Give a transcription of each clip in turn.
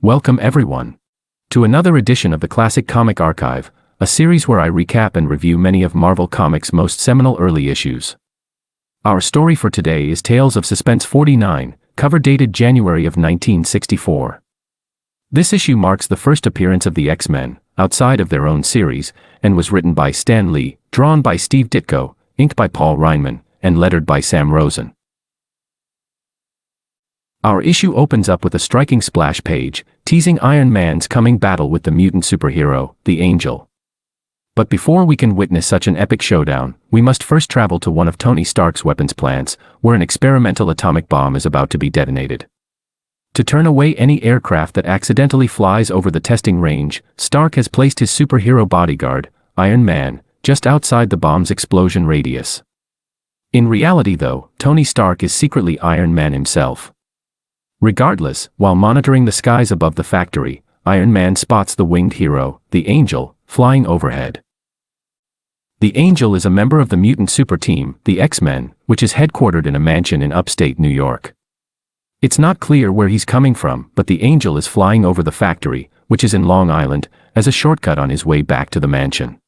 Welcome everyone to another edition of the Classic Comic Archive, a series where I recap and review many of Marvel Comics' most seminal early issues. Our story for today is Tales of Suspense 49, cover dated January of 1964. This issue marks the first appearance of the X-Men, outside of their own series, and was written by Stan Lee, drawn by Steve Ditko, inked by Paul Reinman, and lettered by Sam Rosen. Our issue opens up with a striking splash page, teasing Iron Man's coming battle with the mutant superhero, the Angel. But before we can witness such an epic showdown, we must first travel to one of Tony Stark's weapons plants, where an experimental atomic bomb is about to be detonated. To turn away any aircraft that accidentally flies over the testing range, Stark has placed his superhero bodyguard, Iron Man, just outside the bomb's explosion radius. In reality though, Tony Stark is secretly Iron Man himself. Regardless, while monitoring the skies above the factory, Iron Man spots the winged hero, the Angel, flying overhead. The Angel is a member of the mutant super team, the X-Men, which is headquartered in a mansion in upstate New York. It's not clear where he's coming from, but the Angel is flying over the factory, which is in Long Island, as a shortcut on his way back to the mansion.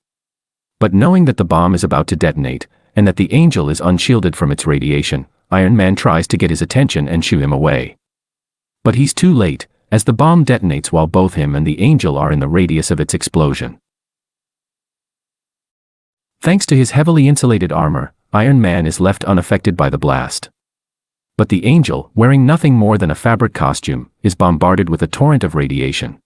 But knowing that the bomb is about to detonate, and that the Angel is unshielded from its radiation, Iron Man tries to get his attention and shoo him away. But he's too late, as the bomb detonates while both him and the Angel are in the radius of its explosion. Thanks to his heavily insulated armor, Iron Man is left unaffected by the blast. But the Angel, wearing nothing more than a fabric costume, is bombarded with a torrent of radiation.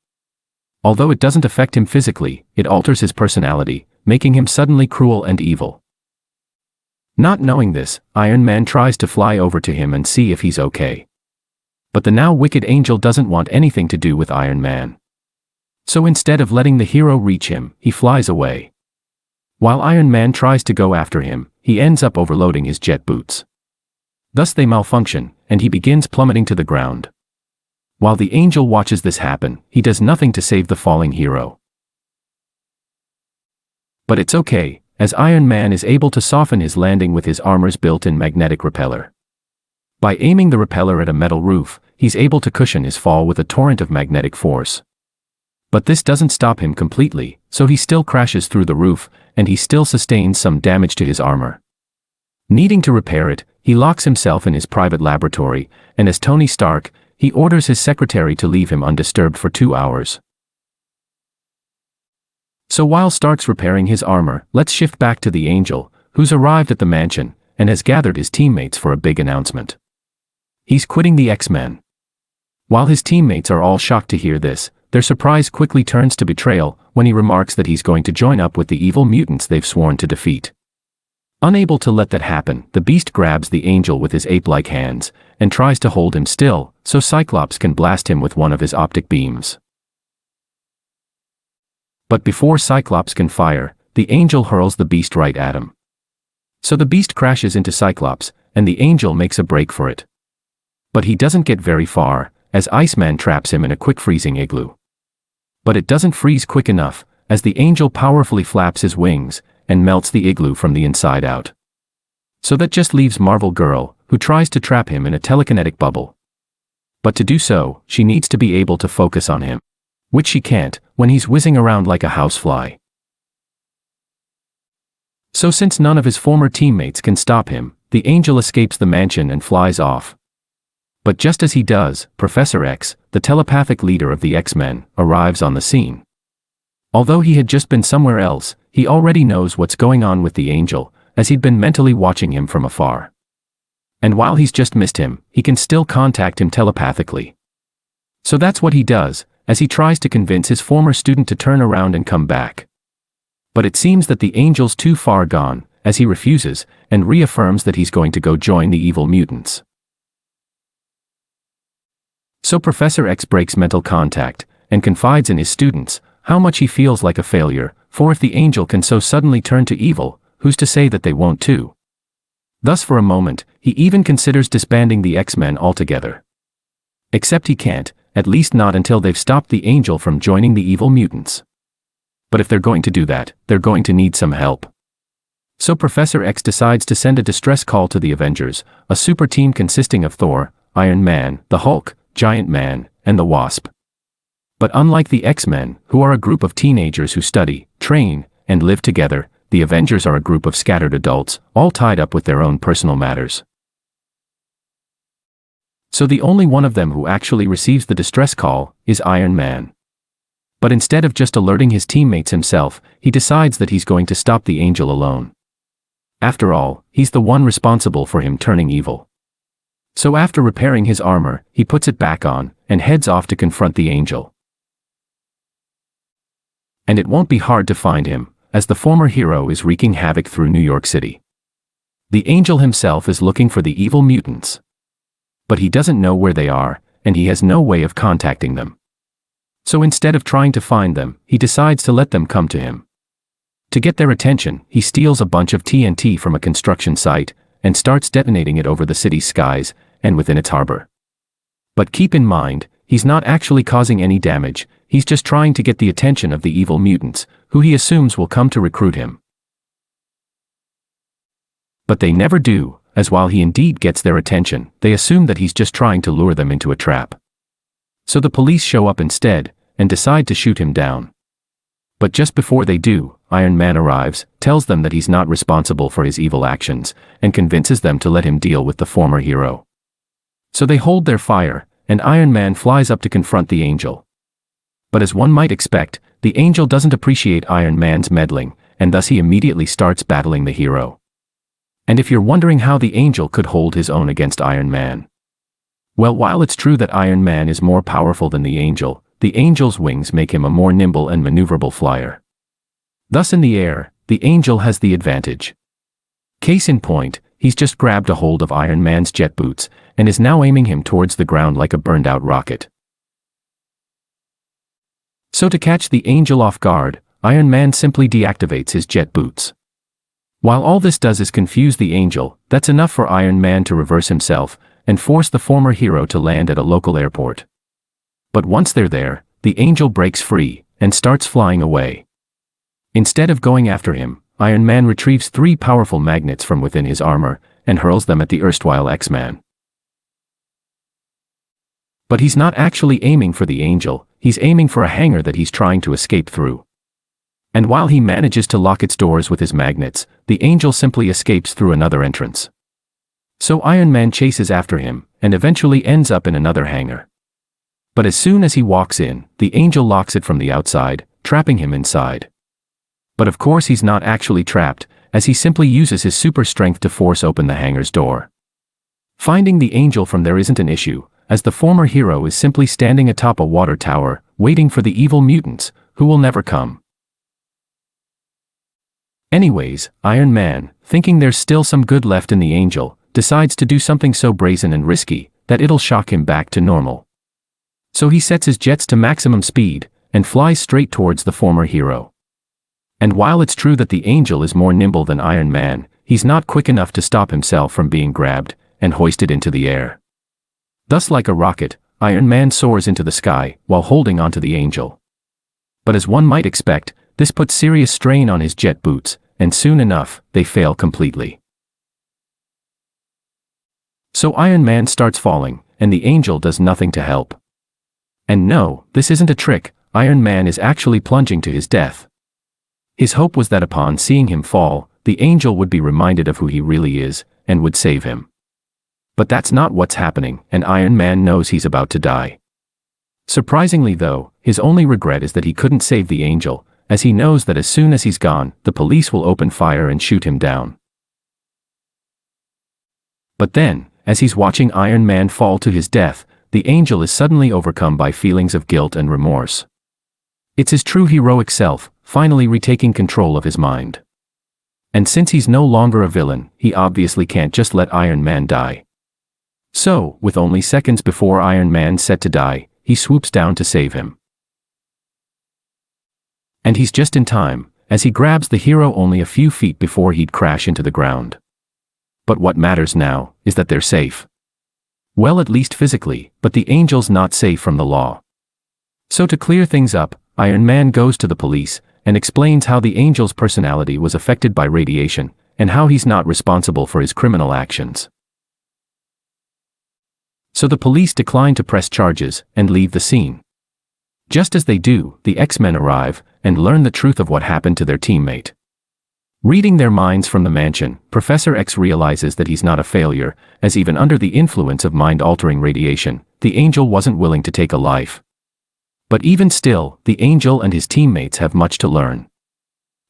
Although it doesn't affect him physically, it alters his personality, making him suddenly cruel and evil. Not knowing this, Iron Man tries to fly over to him and see if he's okay. But the now wicked Angel doesn't want anything to do with Iron Man. So instead of letting the hero reach him, he flies away. While Iron Man tries to go after him, he ends up overloading his jet boots. Thus they malfunction, and he begins plummeting to the ground. While the Angel watches this happen, he does nothing to save the falling hero. But it's okay, as Iron Man is able to soften his landing with his armor's built-in magnetic repeller. By aiming the repeller at a metal roof, he's able to cushion his fall with a torrent of magnetic force. But this doesn't stop him completely, so he still crashes through the roof, and he still sustains some damage to his armor. Needing to repair it, he locks himself in his private laboratory, and as Tony Stark, he orders his secretary to leave him undisturbed for 2 hours. So while Stark's repairing his armor, let's shift back to the Angel, who's arrived at the mansion, and has gathered his teammates for a big announcement. He's quitting the X-Men. While his teammates are all shocked to hear this, their surprise quickly turns to betrayal when he remarks that he's going to join up with the evil mutants they've sworn to defeat. Unable to let that happen, the Beast grabs the Angel with his ape-like hands and tries to hold him still so Cyclops can blast him with one of his optic beams. But before Cyclops can fire, the Angel hurls the Beast right at him. So the Beast crashes into Cyclops, and the Angel makes a break for it. But he doesn't get very far, as Iceman traps him in a quick freezing igloo. But it doesn't freeze quick enough, as the Angel powerfully flaps his wings and melts the igloo from the inside out. So that just leaves Marvel Girl, who tries to trap him in a telekinetic bubble. But to do so, she needs to be able to focus on him, which she can't when he's whizzing around like a housefly. So since none of his former teammates can stop him, the Angel escapes the mansion and flies off. But just as he does, Professor X, the telepathic leader of the X-Men, arrives on the scene. Although he had just been somewhere else, he already knows what's going on with the Angel, as he'd been mentally watching him from afar. And while he's just missed him, he can still contact him telepathically. So that's what he does, as he tries to convince his former student to turn around and come back. But it seems that the Angel's too far gone, as he refuses, and reaffirms that he's going to go join the evil mutants. So Professor X breaks mental contact, and confides in his students how much he feels like a failure, for if the Angel can so suddenly turn to evil, who's to say that they won't too? Thus for a moment, he even considers disbanding the X-Men altogether. Except he can't, at least not until they've stopped the Angel from joining the evil mutants. But if they're going to do that, they're going to need some help. So Professor X decides to send a distress call to the Avengers, a super team consisting of Thor, Iron Man, the Hulk, Giant Man, and the Wasp. But unlike the X-Men, who are a group of teenagers who study, train, and live together, the Avengers are a group of scattered adults, all tied up with their own personal matters. So the only one of them who actually receives the distress call is Iron Man. But instead of just alerting his teammates himself, he decides that he's going to stop the Angel alone. After all, he's the one responsible for him turning evil. So after repairing his armor, he puts it back on, and heads off to confront the Angel. And it won't be hard to find him, as the former hero is wreaking havoc through New York City. The Angel himself is looking for the evil mutants. But he doesn't know where they are, and he has no way of contacting them. So instead of trying to find them, he decides to let them come to him. To get their attention, he steals a bunch of TNT from a construction site, and starts detonating it over the city's skies, and within its harbor. But keep in mind, he's not actually causing any damage, he's just trying to get the attention of the evil mutants, who he assumes will come to recruit him. But they never do, as while he indeed gets their attention, they assume that he's just trying to lure them into a trap. So the police show up instead, and decide to shoot him down. But just before they do, Iron Man arrives, tells them that he's not responsible for his evil actions, and convinces them to let him deal with the former hero. So they hold their fire, and Iron Man flies up to confront the Angel. But as one might expect, the Angel doesn't appreciate Iron Man's meddling, and thus he immediately starts battling the hero. And if you're wondering how the Angel could hold his own against Iron Man, well, while it's true that Iron Man is more powerful than the Angel's wings make him a more nimble and maneuverable flyer. Thus in the air, the Angel has the advantage. Case in point, he's just grabbed a hold of Iron Man's jet boots, and is now aiming him towards the ground like a burned-out rocket. So to catch the Angel off guard, Iron Man simply deactivates his jet boots. While all this does is confuse the Angel, that's enough for Iron Man to reverse himself, and force the former hero to land at a local airport. But once they're there, the Angel breaks free, and starts flying away. Instead of going after him, Iron Man retrieves 3 powerful magnets from within his armor, and hurls them at the erstwhile X-Man. But he's not actually aiming for the Angel, he's aiming for a hangar that he's trying to escape through. And while he manages to lock its doors with his magnets, the Angel simply escapes through another entrance. So Iron Man chases after him, and eventually ends up in another hangar. But as soon as he walks in, the Angel locks it from the outside, trapping him inside. But of course he's not actually trapped, as he simply uses his super strength to force open the hangar's door. Finding the Angel from there isn't an issue, as the former hero is simply standing atop a water tower, waiting for the evil mutants, who will never come. Anyways, Iron Man, thinking there's still some good left in the Angel, decides to do something so brazen and risky, that it'll shock him back to normal. So he sets his jets to maximum speed, and flies straight towards the former hero. And while it's true that the Angel is more nimble than Iron Man, he's not quick enough to stop himself from being grabbed, and hoisted into the air. Thus like a rocket, Iron Man soars into the sky, while holding onto the Angel. But as one might expect, this puts serious strain on his jet boots, and soon enough, they fail completely. So Iron Man starts falling, and the Angel does nothing to help. And no, this isn't a trick, Iron Man is actually plunging to his death. His hope was that upon seeing him fall, the Angel would be reminded of who he really is, and would save him. But that's not what's happening, and Iron Man knows he's about to die. Surprisingly though, his only regret is that he couldn't save the Angel, as he knows that as soon as he's gone, the police will open fire and shoot him down. But then, as he's watching Iron Man fall to his death, the Angel is suddenly overcome by feelings of guilt and remorse. It's his true heroic self, finally retaking control of his mind. And since he's no longer a villain, he obviously can't just let Iron Man die. So, with only seconds before Iron Man's set to die, he swoops down to save him. And he's just in time, as he grabs the hero only a few feet before he'd crash into the ground. But what matters now, is that they're safe. Well, at least physically, but the Angel's not safe from the law. So to clear things up, Iron Man goes to the police, and explains how the Angel's personality was affected by radiation, and how he's not responsible for his criminal actions. So the police decline to press charges, and leave the scene. Just as they do, the X-Men arrive and learn the truth of what happened to their teammate. Reading their minds from the mansion, Professor X realizes that he's not a failure, as even under the influence of mind-altering radiation, the Angel wasn't willing to take a life. But even still, the Angel and his teammates have much to learn.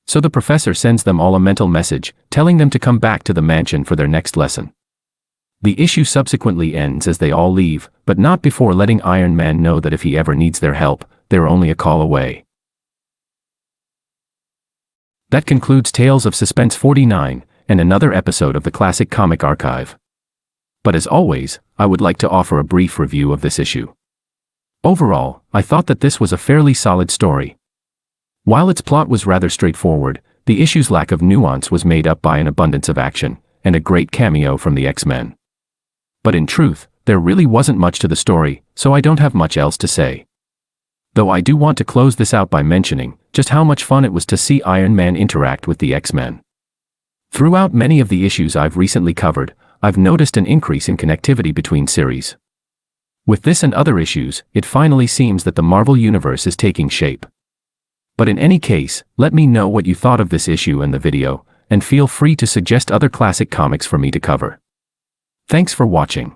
So the Professor sends them all a mental message, telling them to come back to the mansion for their next lesson. The issue subsequently ends as they all leave, but not before letting Iron Man know that if he ever needs their help, they're only a call away. That concludes Tales of Suspense 49, and another episode of the Classic Comic Archive. But as always, I would like to offer a brief review of this issue. Overall, I thought that this was a fairly solid story. While its plot was rather straightforward, the issue's lack of nuance was made up by an abundance of action, and a great cameo from the X-Men. But in truth, there really wasn't much to the story, so I don't have much else to say. Though I do want to close this out by mentioning just how much fun it was to see Iron Man interact with the X-Men. Throughout many of the issues I've recently covered, I've noticed an increase in connectivity between series. With this and other issues, it finally seems that the Marvel Universe is taking shape. But in any case, let me know what you thought of this issue and the video, and feel free to suggest other classic comics for me to cover. Thanks for watching.